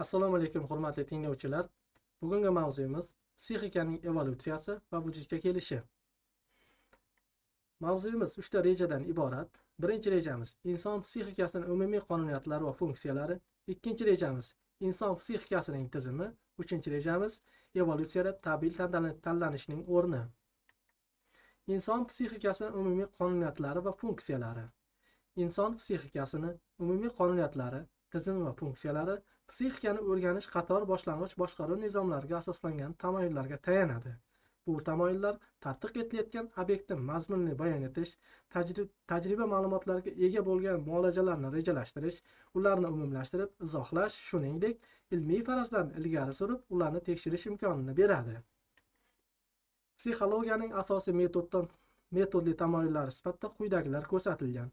Assalomu alaykum hurmatli tinglovchilar. Bugungi mavzuyimiz psixikaning evolyutsiyasi va vujudga kelishi. Mavzuyimiz 3 ta rejadan iborat. Birinchi rejamiz inson psixikasining umumiy qonuniyatlari va funksiyalari. Ikkinchi rejamiz inson psixikasining tizimi. Uchinchi rejamiz evolyutsiyada tabiiy tanlanishning o'rni. Inson psixikasining umumiy qonuniyatlari va funksiyalari. Inson psixikasining umumiy qonuniyatlari, tizimi va funksiyalari psixikani o'rganish qator boshlang'ich boshqaruv nizomlariga asoslangan tamoyillarga tayanadi. Bu tamoyillar tadqiq etilayotgan obyektni mazmunli bayon etish, tajriba ma'lumotlariga ega bo'lgan muolajalarni rejalashtirish, ularni umumlashtirib, izohlash, shuningdek, ilmiy farazlarni ilgari surib, ularni tekshirish imkonini beradi. Psixologiyaning asosiy metodli tamoyillari sifatida quyidagilar ko'rsatilgan.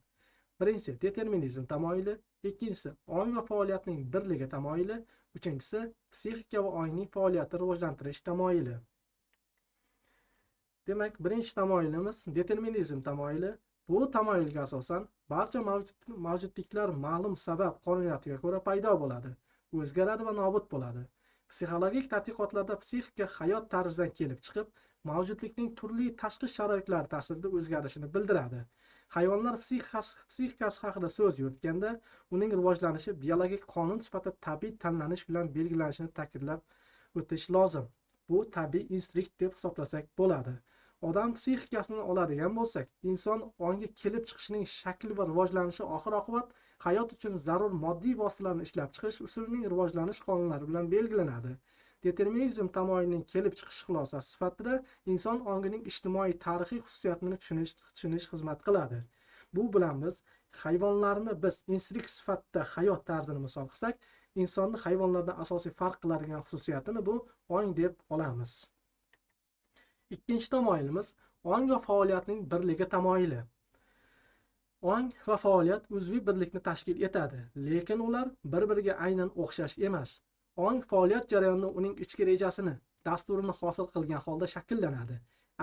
Birinchisi determinizm tamoyili, ikkinchisi ong va faoliyatning birligi tamoyili, uchinchisi psixika va ongning faoliyatini rivojlantirish tamoyili. Demak, birinchi tamoyilimiz determinizm tamoyili. Bu tamoyilga asosan barcha mavjudliklar ma'lum sabab qonuniyatiga ko'ra paydo bo'ladi, o'zgaradi va nobud bo'ladi. Psixologik tadqiqotlarda psixika hayot tarzidan kelib chiqib, mavjudlikning turli tashqi sharoitlar ta'sirida o'zgarishini bildiradi. Hayvonlar psixikasi haqida so'z yuritganda, uning rivojlanishi biologik qonun sifatida tabiiy tanlanish bilan belgilanishini ta'kidlab o'tish lozim. Bu tabiiy instinkt deb hisoblasak bo'ladi. Odam psixikasini oladigan bo'lsak, inson ongi kelib chiqishining shakli va rivojlanishi oxir-oqibat hayot uchun zarur moddiy vositalarni ishlab chiqish usulining rivojlanish qonunlari bilan belgilanadi. Determinizm tamoyilining kelib chiqish xulosasi sifatida inson ongining ijtimoiy tarixiy xususiyatini tushunish xizmat qiladi. Bu bilan biz hayvonlarni instinkt sifatida hayot tarzini misol qilsak, insonni hayvonlardan asosiy farq qiladigan xususiyatini bu ong deb olamiz. Ikkinchi tamoyilimiz ong va faoliyatning birligi tamoyili. Ong va faoliyat uzviy birlikni tashkil etadi, lekin ular bir-biriga aynan o'xshash emas. Ong faoliyat jarayonida uning ichki rejasini, dasturini hosil qilgan holda shakllanadi.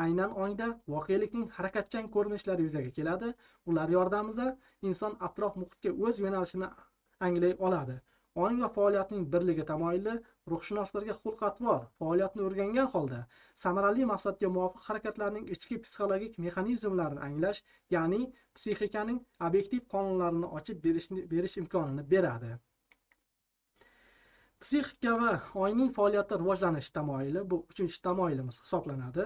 Aynan ongda voqelikning harakatchan ko'rinishlari yuzaga keladi. Ular yordamida inson atrof muhitga o'z yo'nalishini anglay oladi. Ong va faoliyatning birligi tamoyili ruhshunoslarga xulq-atvor faoliyatni o'rgangan holda samarali maqsadga muvofiq harakatlarning ichki psixologik mexanizmlarini anglash, ya'ni psixikaning obyektiv qonunlarini ochib berish imkonini beradi. Psixika va ongning faoliyati rivojlanish tamoyili bu uchinchi tamoyilimiz hisoblanadi.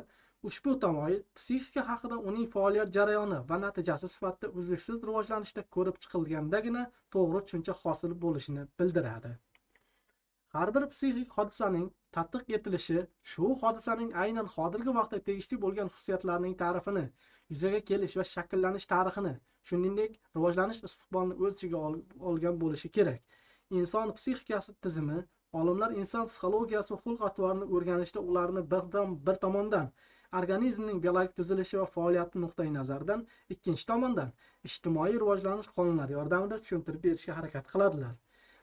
Ushbu tamoyil psixika haqida uning faoliyat jarayoni va natijasi sifatida uzluksiz rivojlanishda ko'rib chiqilgandagina to'g'ri tushuncha hosil bo'lishini bildiradi. Har bir psixik hodisaning tadqiq etilishi shu hodisaning aynan hozirgi vaqtda tegishli bo'lgan xususiyatlarining ta'rifini, yuzaga kelish va shakllanish tarixini, shuningdek rivojlanish istiqbolini o'z ichiga olgan bo'lishi kerak. Inson psixikasi tizimi, olimlar inson psixologiyasi va xulq-atvorini o'rganishda ularni bir tomondan organizmning biologik tuzilishi va faoliyati nuqtai nazaridan, ikkinchi tomondan ijtimoiy rivojlanish qonunlari yordamida tushuntirib berishga harakat qiladilar.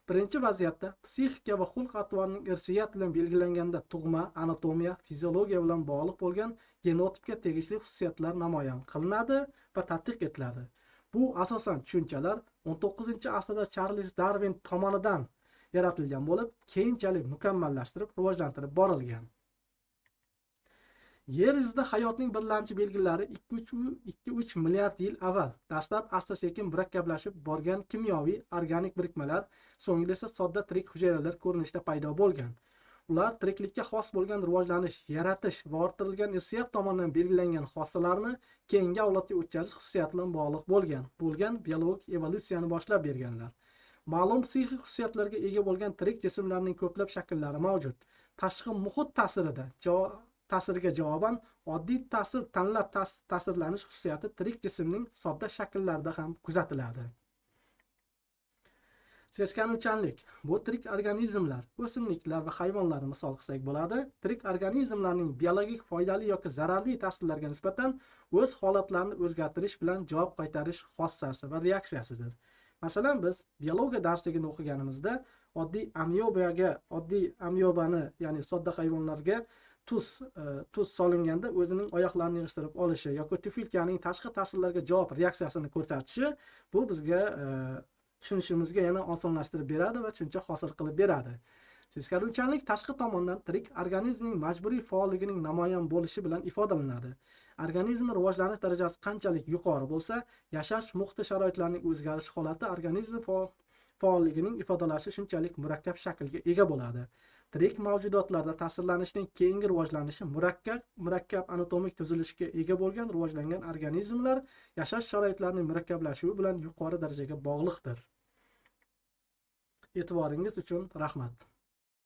Birinchi vaziyatda psixika va xulq-atvorning irsiyat bilan belgilanganda tug'ma, anatomiya, fiziologiya bilan bog'liq bo'lgan genotipga tegishli xususiyatlar namoyon qilinadi va tadqiq etiladi. Bu asosan tushunchalar 19-asrda Charles Darwin tomonidan yaratilgan bo'lib, keyinchalik mukammallashtirib, rivojlantirib borilgan. Yer yuzida hayotning birlamchi belgilari 2-3 milliard yil avval dastlab asta-sekin murakkablashib borgan kimyoviy organik birikmalar, so'ngra esa sodda tirik hujayralar ko'rinishida paydo bo'lgan. Ular tiriklikka xos bo'lgan rivojlanish, yaratish va orttirilgan irsiyat tomonidan belgilangan xossalarni keyingi avlodga o'tkazish xususiyati bilan bog'liq bo'lgan biologik evolyutsiyani boshlab berganlar. Ma'lum psixik xususiyatlarga ega bo'lgan tirik jismlarning ko'plab shakllari mavjud. Tashqi muhit ta'siriga javoban oddiy tanlab ta'sirlanish xususiyati tirik jismning sodda shakllarida ham kuzatiladi. Seskanuvchanlik bu tirik organizmlar, o'simliklar va hayvonlarni misol qilsak bo'ladi. Tirik organizmlarning biologik foydali yoki zararli ta'sirlarga nisbatan o'z holatlarini o'zgartirish bilan javob qaytarish xossasi va reaksiyasidir. Masalan, biz biologiya darsligini o'qiganimizda oddiy amyobani, ya'ni sodda hayvonlarga tuz solinganda o'zining oyoqlarini yig'ishtirib olishi yoki tufilkaning tashqi ta'sirlarga javob reaksiyasini ko'rsatishi, bu bizga tushunishimizga yana osonlashtirib beradi va tushuncha hosil qilib beradi. Seskanuvchanlik tashqi tomondan tirik organizmning majburiy faolligining namoyon bo'lishi bilan ifodalanadi. Organizm rivojlanish darajasi qanchalik yuqori bo'lsa, yashash muhiti sharoitlarining o'zgarish holati organizm faolligining ifodalashi shunchalik murakkab shaklga ega bo'ladi. Tirik mavjudotlarda ta'sirlanishning keyingi rivojlanishi murakkab anatomik tuzilishga ega bo'lgan rivojlangan organizmlar yashash sharoitlarining murakkablashuvi bilan yuqori darajaga bog'liqdir. E'tiboringiz uchun rahmat.